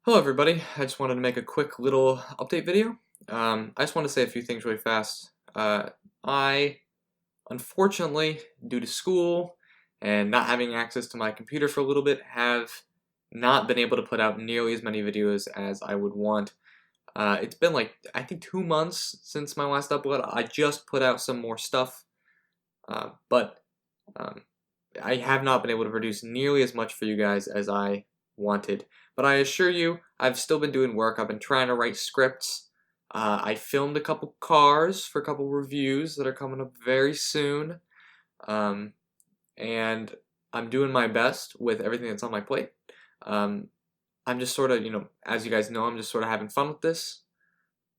Hello everybody, I just wanted to make a quick little update video. I just want to say a few things really fast. I, unfortunately, due to school and not having access to my computer for a little bit, have not been able to put out nearly as many videos as I would want. It's been like, I think 2 months since my last upload. I just put out some more stuff, but um, I have not been able to produce nearly as much for you guys as I wanted. But I assure you, I've still been doing work. I've been trying to write scripts. I filmed a couple cars for a couple reviews that are coming up very soon. Um, and I'm doing my best with everything that's on my plate. Um, I'm just sort of, as you guys know, I'm just sort of having fun with this.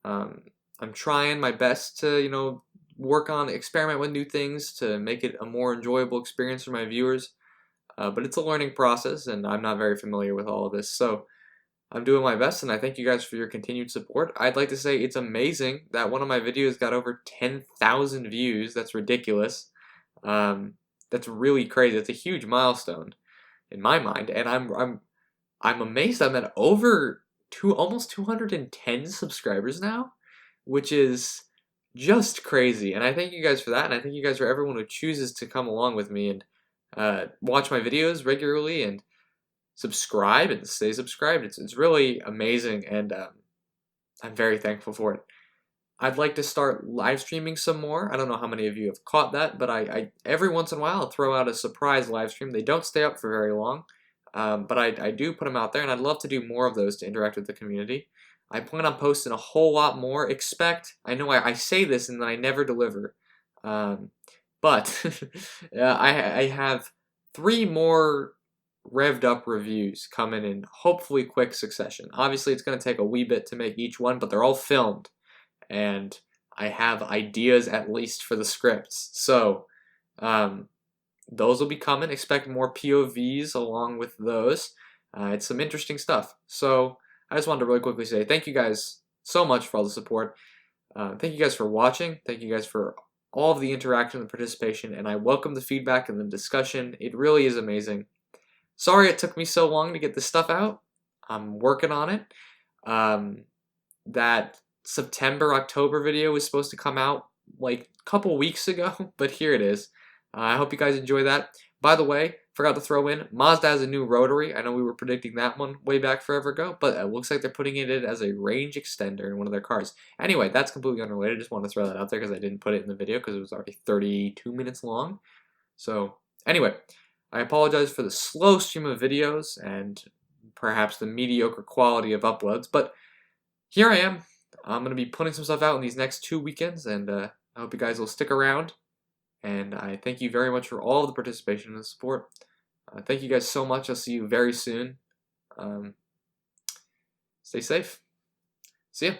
Um, I'm trying my best to, work on, experiment with new things to make it a more enjoyable experience for my viewers. But it's a learning process, and I'm not very familiar with all of this. So I'm doing my best, and I thank you guys for your continued support. I'd like to say it's amazing that one of my videos got over 10,000 views. That's ridiculous. That's really crazy. It's a huge milestone in my mind, and I'm amazed I'm at over almost 210 subscribers now, which is just crazy. And I thank you guys for that, and I thank you guys for everyone who chooses to come along with me and watch my videos regularly and subscribe and stay subscribed. It's really amazing, and I'm very thankful for it. I'd like to start live streaming some more. I don't know how many of you have caught that, but I every once in a while I'll throw out a surprise live stream. They don't stay up for very long, but I do put them out there, and I'd love to do more of those to interact with the community. I plan on posting a whole lot more. I know I say this and then I never deliver, but I have 3 more revved up reviews coming in hopefully quick succession. Obviously, it's going to take a wee bit to make each one, but they're all filmed, and I have ideas at least for the scripts. So those will be coming. Expect more POVs along with those. It's some interesting stuff. So I just wanted to really quickly say thank you guys so much for all the support. Thank you guys for watching. Thank you guys for all of the interaction and participation, and I welcome the feedback and the discussion. It really is amazing. Sorry it took me so long to get this stuff out. I'm working on it. That September-October video was supposed to come out like a couple weeks ago, but here it is. I hope you guys enjoy that. By the way, forgot to throw in, Mazda has a new rotary. I know we were predicting that one way back forever ago, but it looks like they're putting it in as a range extender in one of their cars. Anyway, that's completely unrelated. Just want to throw that out there because I didn't put it in the video because it was already 32 minutes long. So anyway, I apologize for the slow stream of videos and perhaps the mediocre quality of uploads, but here I am. I'm going to be putting some stuff out in these next 2 weekends, and I hope you guys will stick around. And I thank you very much for all of the participation and the support. Thank you guys so much. I'll see you very soon. Stay safe. See ya.